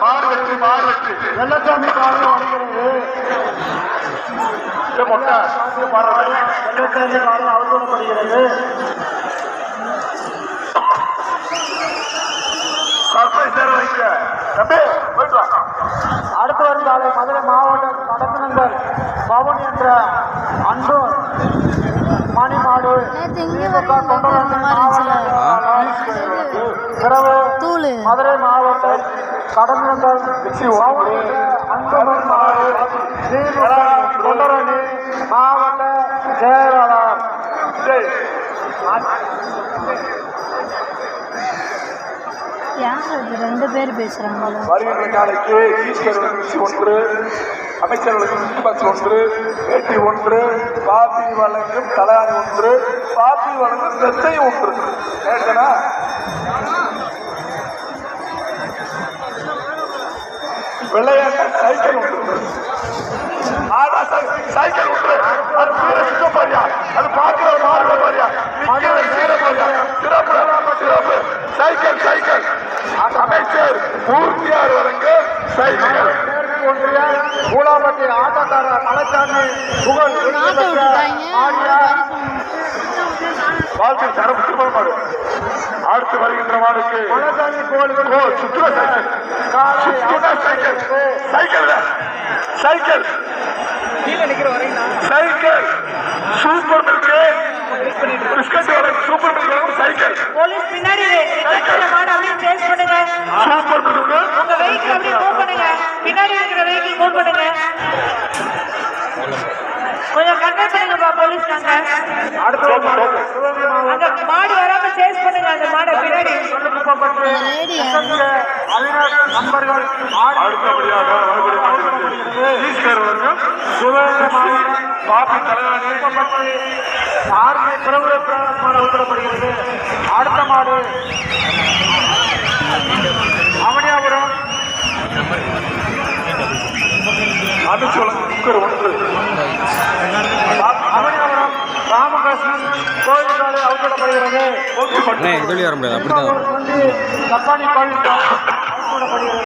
மாறு வெற்றி வெள்ளச்சாமி காலை வருகிறது. வெள்ளச்சாமி காலை அவசரப்படுகிறது. அடுத்து வரும் காலை மதுரை மாவட்டம் கடத்தனங்கள் பவன் என்ற அன்பு மணிமாடு மதுரை மாவட்டம் கடந்தங்கள் அன்பு மாடு தொண்டரணி மாவட்ட செயலாளர் ரெண்டு பேர் பேசுறாங்க. வருகின்ற நாளைக்கு ஈஸ்வரர்களுக்கு 1, அமைச்சர்களுக்கு பஸ் 1, வேட்டி 1, பாப்பி வழங்கும் தலையாணி 1, பாப்பி வழங்கும் மெத்தை 1. கேட்டனா விளையாட்ட சைக்கிள் 1, ஆடா சைக்கிள் 1. அது சுத்த பாரியா, அது பார்க்கிற மாறு பாரியா, சிறப்பு சைக்கிள் அமைச்சர் மூர்த்தியார் வழங்க சைக்கிள். ஒன்றிய மூலாம்பட்டி ஆட்டக்காரர் கலைச்சாமி புகழ் வாழ்க்கை சிறப்பு திருமண மாடு. அடுத்து வருகின்ற மாடுக்கு கலைச்சாமி புகழ் சுற்றுலா cycle super milk biscuit super milk cycle. Police பின்னாடி மாடு அப்படியே சேஸ் பண்ணுங்க. சூப்பர் மில்க்கு உங்க வெஹிக்கிள் அப்படியே மூவ் பண்ணுங்க. பின்னாடி இருக்கிற வெஹிக்கிள் மூவ் பண்ணுங்க. கொஞ்சம் கன்வே பண்ணுங்கப்பா போலீஸ்காங்க. அந்த மாடு வராம சேஸ் பண்ணுங்க. அந்த மாடை பின்னாடி நண்பர்கள் அடுத்தபடியாக பாப்பி தலைவாணி உத்தரப்படுகிறது. அடுத்த மாடு அவனியாபுரம் குக்கர் 1, அவனியாபுரம் ராமகிருஷ்ணன் கோயில் காலை அவுத்தப்படுகிறது. வர முடியாது அப்படிதான் தப்பானி கோயில் அவுத்தப்படுகிறது.